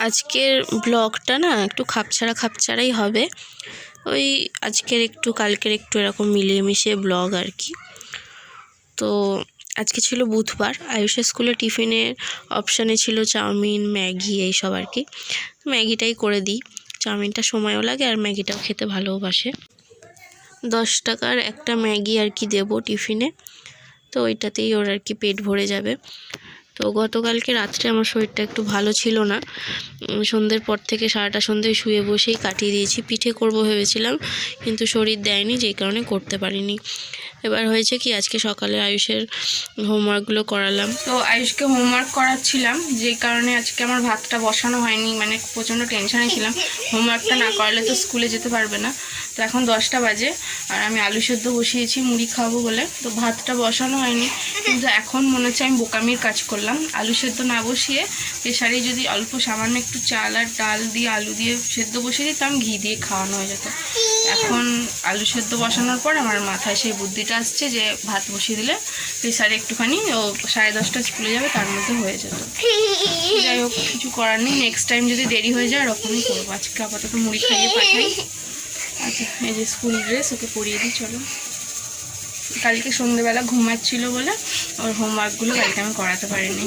আজকের ব্লগটা না একটু খাপছাড়াই হবে। ওই আজকের একটু কালকের একটু এরকম মিলিয়ে মিশিয়ে ব্লগ আর কি। তো আজকে ছিল বুধবার, আয়ুষের স্কুলে টিফিনের অপশানে ছিল চাউমিন, ম্যাগি এইসব আর কি। ম্যাগিটাই করে দিই, চাউমিনটা সময়ও লাগে আর ম্যাগিটাও খেতে ভালোবাসে। 10 টাকার একটা ম্যাগি আর কি দেবো টিফিনে, তো ওইটাতেই ওর আর কি পেট ভরে যাবে। তো গতকালকে রাত্রে আমার শরীরটা একটু ভালো ছিল না, সন্ধ্যের পর থেকে সারাটা সন্ধ্যে শুয়ে বসেই কাটিয়ে দিয়েছি। পিঠে করব ভেবেছিলাম, কিন্তু শরীর দেয়নি, যেই কারণে করতে পারিনি। এবার হয়েছে কি, আজকে সকালে আয়ুষের হোমওয়ার্কগুলো করালাম। তো আয়ুষকে হোমওয়ার্ক করাচ্ছিলাম, যেই কারণে আজকে আমার ভাতটা বসানো হয়নি। মানে প্রচণ্ড টেনশনে ছিলাম, হোমওয়ার্কটা না করালে তো স্কুলে যেতে পারবে না। তো এখন 10টা বাজে আর আমি আলু সেদ্ধ বসিয়েছি মুড়ি খাবো বলে। তো ভাতটা বসানো হয়নি, কিন্তু এখন মনে হচ্ছে আমি বোকামির কাজ করলাম। আলু সেদ্ধ না বসিয়ে প্রেসারে যদি অল্প সামান্য একটু চাল আর ডাল দিয়ে আলু দিয়ে সেদ্ধ বসিয়ে দিতাম, ঘি দিয়ে খাওয়ানো হয়ে যেত। এখন আলু সেদ্ধ বসানোর পর আমার মাথায় সেই বুদ্ধিটা আসছে যে ভাত বসিয়ে দিলে প্রেসারে একটুখানি ও 10:30 স্কুলে যাবে, তার মধ্যে হয়ে যেত। যাই হোক, কিছু করার নেই, নেক্সট টাইম যদি দেরি হয়ে যায় ওরকমই করবো। আজকে আপাতত মুড়ি খাইয়ে পাঠাই। আচ্ছা, এই যে স্কুল ড্রেস, ওকে পরিয়ে দিই। চলো, কালকে সন্ধ্যেবেলা ঘুমাচ্ছিল বলে ওর হোমওয়ার্কগুলো কালকে আমি করাতে পারিনি।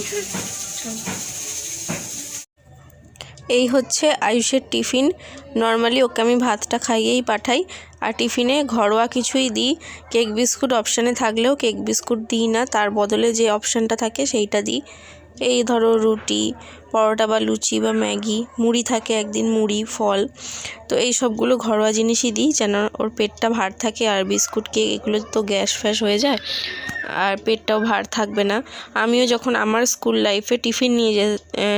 চলো, এই হচ্ছে আয়ুষের টিফিন। নর্মালি ওকে আমি ভাতটা খাইয়েই পাঠাই, আর টিফিনে ঘরোয়া কিছুই দিই। কেক বিস্কুট অপশানে থাকলেও কেক বিস্কুট দিই না, তার বদলে যে অপশানটা থাকে সেইটা দিই। এই ধরো রুটি, পরোটা বা লুচি বা ম্যাগি, মুড়ি থাকে একদিন, মুড়ি, ফল। তো এই সবগুলো ঘরোয়া জিনিসই দিই, যেন ওর পেটটা ভার থাকে। আর বিস্কুট, কেক এগুলো তো গ্যাস ফ্যাস হয়ে যায় আর পেটটাও ভার থাকবে না। আমিও যখন আমার স্কুল লাইফে টিফিন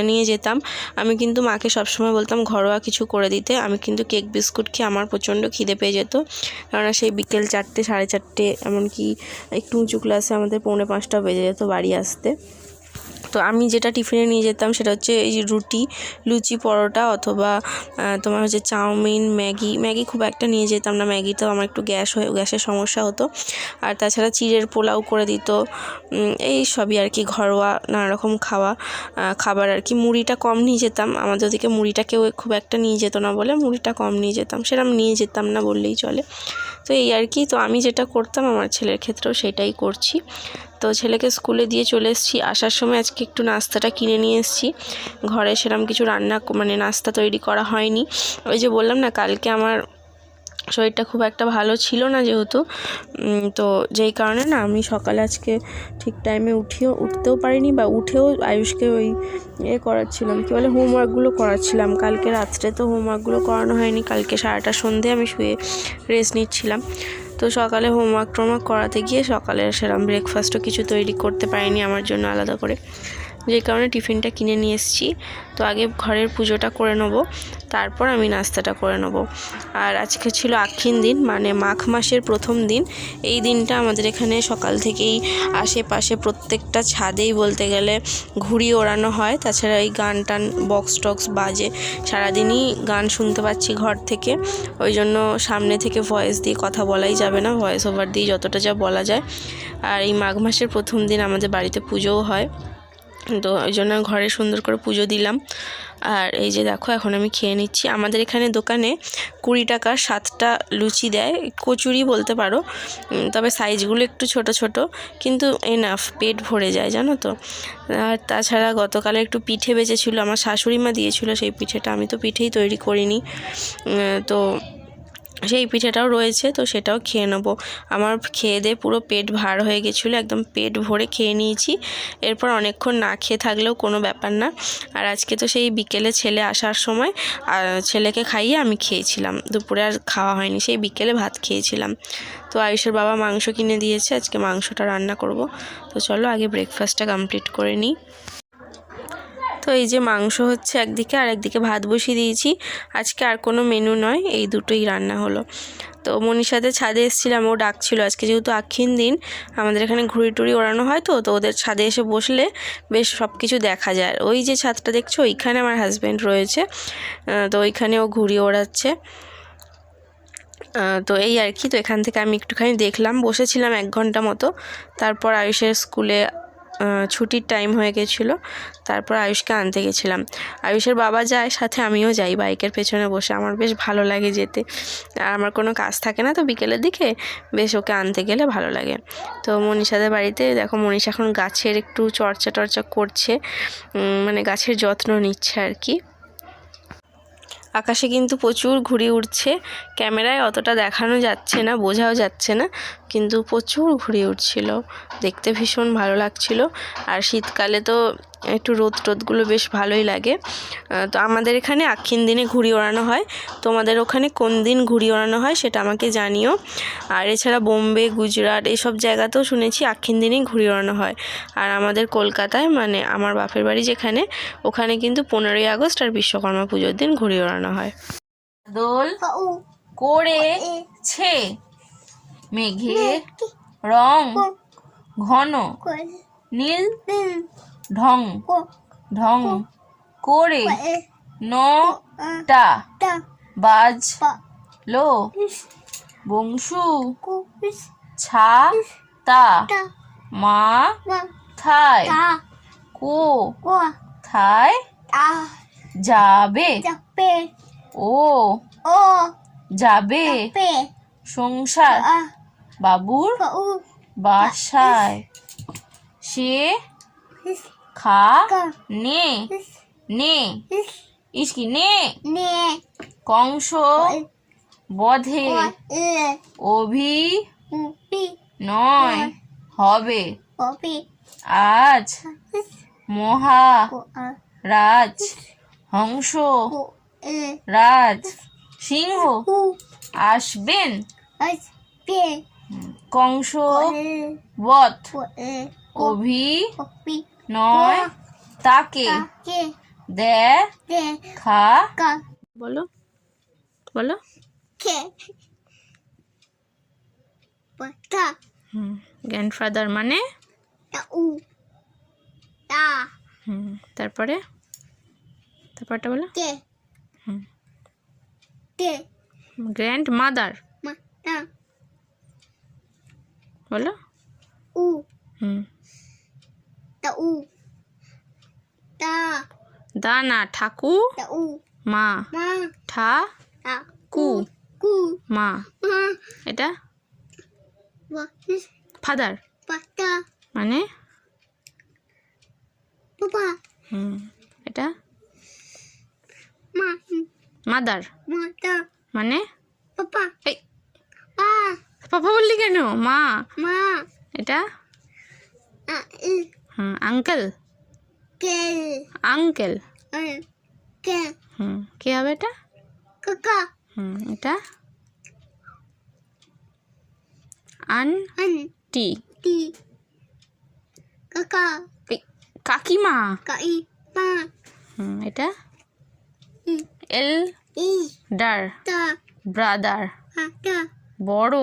নিয়ে যেতাম, আমি কিন্তু মাকে সবসময় বলতাম ঘরোয়া কিছু করে দিতে। আমি কিন্তু কেক বিস্কুট খেয়ে আমার প্রচণ্ড খিদে পেয়ে যেত, কেননা সেই বিকেল 4টে, 4:30, এমনকি একটু উঁচু ক্লাসে আমাদের 4:45 বেজে যেত বাড়ি আসতে। তো আমি যেটা টিফিনে নিয়ে যেতাম সেটা হচ্ছে এই রুটি, লুচি, পরোটা, অথবা তোমার হচ্ছে চাউমিন, ম্যাগি খুব একটা নিয়ে যেতাম না। ম্যাগিতেও আমার একটু গ্যাসের সমস্যা হতো। আর তাছাড়া চিড়ের পোলাও করে দিত। এই সবই আর কি, ঘরোয়া নানা রকম খাবার আর কি। মুড়িটা কম নিয়ে যেতাম, আমাদের ওদিকে মুড়িটা কেউ খুব একটা নিয়ে যেত না বলে মুড়িটা কম নিয়ে যেতাম, সেরকম নিয়ে যেতাম না বললেই চলে। তো এই আর কি। তো আমি যেটা করতাম আমার ছেলের ক্ষেত্রেও সেটাই করছি। তো ছেলেকে স্কুলে দিয়ে চলে এসেছি। আসার সময় আজকে একটু নাস্তাটা কিনে নিয়ে এসেছি। ঘরে সেরকম কিছু নাস্তা তৈরি করা হয়নি। ওই যে বললাম না, কালকে আমার শরীরটা খুব একটা ভালো ছিল না যেহেতু, তো যেই কারণে না আমি সকালে আজকে ঠিক টাইমে উঠতেও পারিনি, বা উঠেও আয়ুষকে ওই করাচ্ছিলাম, কী বলে, হোমওয়ার্কগুলো করাচ্ছিলাম। কালকে রাত্রে তো হোমওয়ার্কগুলো করানো হয়নি, কালকে সারাটা সন্ধে আমি শুয়ে রেস্ট নিচ্ছিলাম। তো সকালে হোমওয়ার্ক করাতে গিয়ে সকালে সেরকম ব্রেকফাস্টও কিছু তৈরি করতে পারিনি আমার জন্য আলাদা করে, যেই কারণে টিফিনটা কিনে নিয়ে এসেছি। তো আগে ঘরের পুজোটা করে নেব, তারপর আমি নাস্তাটা করে নেব। আর আজকে ছিল আক্ষিণ দিন, মানে মাঘ মাসের প্রথম দিন। এই দিনটা আমাদের এখানে সকাল থেকেই আশেপাশে প্রত্যেকটা ছাদেই বলতে গেলে ঘুড়ি ওড়ানো হয়। তাছাড়া এই গান টান, বক্স টক্স বাজে, সারাদিনই গান শুনতে পাচ্ছি ঘর থেকে। ওই জন্য সামনে থেকে ভয়েস দিয়ে কথা বলাই যাবে না, ভয়েস ওভার দিয়ে যতটা যা বলা যায়। আর এই মাঘ মাসের প্রথম দিন আমাদের বাড়িতে পুজোও হয়, তো ওই জন্য ঘরে সুন্দর করে পুজো দিলাম। আর এই যে দেখো, এখন আমি খেয়ে নিচ্ছি। আমাদের এখানে দোকানে 20 টাকার 7টা লুচি দেয়, কচুরি বলতে পারো, তবে সাইজগুলো একটু ছোট ছোট, কিন্তু এনাফ, পেট ভরে যায় জানো তো। আর তাছাড়া গতকালে একটু পিঠে বেঁচেছিলো, আমার শাশুড়ি মা দিয়েছিল সেই পিঠেটা, আমি তো পিঠেই তৈরি করিনি, তো সেই পিঠেটাও রয়েছে, তো সেটাও খেয়ে নেবো। আমার খেয়ে দিয়ে পুরো পেট ভার হয়ে গেছিলো, একদম পেট ভরে খেয়ে নিয়েছি। এরপর অনেকক্ষণ না খেয়ে থাকলেও কোনো ব্যাপার না। আর আজকে তো সেই বিকেলে ছেলে আসার সময় ছেলেকে খাইয়ে আমি খেয়েছিলাম, দুপুরে আর খাওয়া হয়নি, সেই বিকেলে ভাত খেয়েছিলাম। তো আয়ুষের বাবা মাংস কিনে দিয়েছে, আজকে মাংসটা রান্না করব। তো চলো আগে ব্রেকফাস্টটা কমপ্লিট করে নিই। তো এই যে মাংস হচ্ছে একদিকে, আর একদিকে ভাত বসিয়ে দিয়েছি। আজকে আর কোনো মেনু নয়, এই দুটোই রান্না হলো। তো মনীষাতে ছাদে এসেছিলাম, ও ডাকছিল। আজকে যেহেতু আক্ষিণ দিন, আমাদের এখানে ঘুড়ি টুড়ি ওড়ানো হয়, তো ওদের ছাদে এসে বসলে বেশ সব কিছু দেখা যায়। ওই যে ছাদটা দেখছো, ওইখানে আমার হাজব্যান্ড রয়েছে, তো ওইখানে ও ঘুড়ি ওড়াচ্ছে। তো এই আর কি। তো এখান থেকে আমি একটুখানি দেখলাম, বসেছিলাম 1 ঘন্টা মতো। তারপর আয়ুষের স্কুলে ছুটির টাইম হয়ে গেছিলো। তারপর আয়ুষকে আনতে গেছিলাম। আয়ুষের বাবা যায়, সাথে আমিও যাই বাইকের পেছনে বসে। আমার বেশ ভালো লাগে যেতে, আর আমার কোনো কাজ থাকে না তো বিকেলের দিকে, বেশ ওকে আনতে গেলে ভালো লাগে। তো মনীষাদের বাড়িতে দেখো, মনীষা এখন গাছের একটু চর্চা করছে, মানে গাছের যত্ন নিচ্ছে আর কি। আকাশে কিন্তু প্রচুর ঘুড়ি উড়ছে, ক্যামেরায় অতটা দেখানো যাচ্ছে না, বোঝাও যাচ্ছে না, কিন্তু প্রচুর ঘুড়ি উড়ছিল, দেখতে ভীষণ ভালো লাগছিল। আর শীতকালে তো একটু রোদগুলো বেশ ভালোই লাগে। তো আমাদের এখানে আক্ষিণ দিনে ঘুড়ি ওড়ানো হয়, তোমাদের ওখানে কোন দিন ঘুড়ি ওড়ানো হয় সেটা আমাকে জানিও। আর এছাড়া বোম্বে, গুজরাট এসব জায়গাতেও শুনেছি আক্ষিণ দিনেই ঘুড়ি ওড়ানো হয়। আর আমাদের কলকাতায়, মানে আমার বাপের বাড়ি যেখানে, ওখানে কিন্তু 15ই আগস্ট আর বিশ্বকর্মা পুজোর দিন ঘুড়ি ওড়ানো হয়। দোল করেছে মেঘের রং ঘন নীল ঢং ঢং করে নটা বাজলো বংশু ছাতা মাথায় কোথায় যাবে ও যাবে সংসার বাবুর বাসায় সে খা নে নে ইসকি নে কংস বধে অভিনয় হবে আজ মহারাজ হংস রাজ সিংহ আসবেন কংস বধ অভিনয় তাকে দেখা বলো বলো। গ্র্যান্ডফাদার মানে তারপরে তারপরটা বলো। গ্র্যান্ড মাদার বলো। দানা ঠাকু মা ঠাকু মা, এটা ফাদার মানে এটা মাদার মানে এই পাপা বললি কেন? মা এটা আঙ্কেল আঙ্কেল কি হবে এটা? এটা আন্টি কাকিমা। এটা এল্ডার ব্রাদার বড়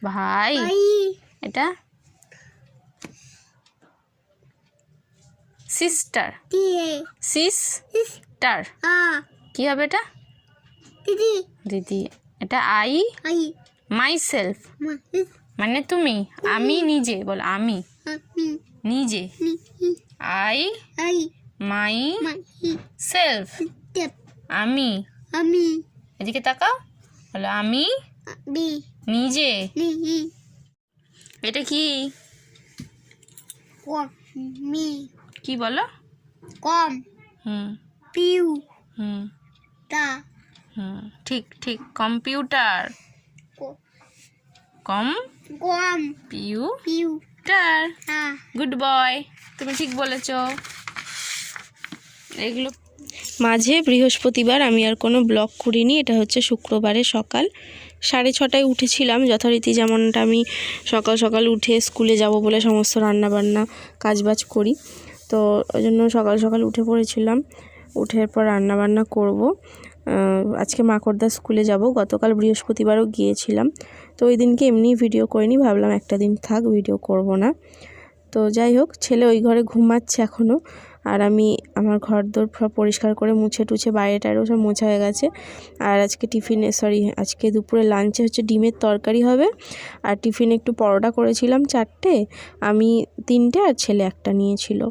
ভাই। এটা সিস্টার সিস্টার কি হবে এটা? দিদি। এটা আই মাইসেলফ মানে তুমি, আমি নিজে বল, আমি নিজে, আই মাই সেলফ আমি। এদিকে তাকাও, বলো আমি নিজে। এটা কি কি বলো? ঠিক ঠিক, কম্পিউটার কম্পিউটার। গুড বয়, তুমি ঠিক বলেছো। এগুলো মাঝে বৃহস্পতিবার আমি আর কোনো ব্লগ করিনি। এটা হচ্ছে শুক্রবারের সকাল 6:30টায় উঠেছিলাম যথারীতি, যেমনটা আমি সকাল সকাল উঠে স্কুলে যাব বলে সমস্ত রান্নাবান্না কাজবাজ করি। তো ওই জন্য সকাল সকাল উঠে পড়েছিলাম। উঠে পর রান্নাবান্না করব। আজকে মাকড়দা স্কুলে যাব, গতকাল বৃহস্পতিবারও গিয়েছিলাম। তো ওই দিনকে এমনি ভিডিও করিনি, ভাবলাম একটা দিন থাক ভিডিও করব না। তো যাই হোক, ছেলে ওই ঘরে ঘুমাচ্ছে এখনও, আর আমি আমার ঘর দোর সব পরিষ্কার করে মুছে টুছে বাইরে টাইরেও সব মোছা হয়ে গেছে। আর আজকে আজকে দুপুরে লাঞ্চে হচ্ছে ডিমের তরকারি হবে। আর টিফিনে একটু পরোটা করেছিলাম 4টে, আমি 3টে আর ছেলে 1টা নিয়েছিল।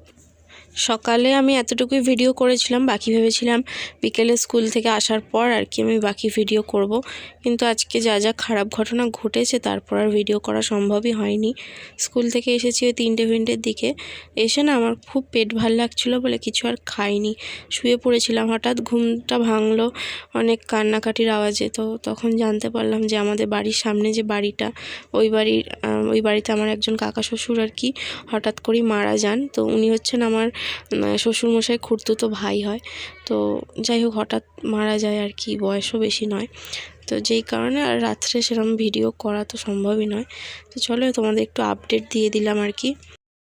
সকালে আমি এতটুকুই ভিডিও করেছিলাম, বাকি ভেবেছিলাম বিকেলে স্কুল থেকে আসার পর আর কি আমি বাকি ভিডিও করব, কিন্তু আজকে যা যা খারাপ ঘটনা ঘটেছে তারপর আর ভিডিও করা সম্ভবই হয়নি। স্কুল থেকে এসেছি ওই 3টে দিকে, এসে না আমার খুব পেট ভাল লাগছিলো বলে কিছু আর খাইনি, শুয়ে পড়েছিলাম। হঠাৎ ঘুমটা ভাঙলো অনেক কান্নাকাটির আওয়াজে। তো তখন জানতে পারলাম যে আমাদের বাড়ির সামনে যে বাড়িটা, ওই বাড়িতে আমার একজন কাকা শ্বশুর আর কি হঠাৎ করেই মারা যান। তো উনি হচ্ছেন আমার শ্বশুরমশাই খুড়তুতো ভাই হয়। তো যাই হোক হঠাৎ মারা যায় আর কি, বয়সও বেশি নয়। তো যেই কারণে আর রাত্রে সেরকম ভিডিও করা তো সম্ভবই নয়। তো চলো তোমাদের একটু আপডেট দিয়ে দিলাম আর কি।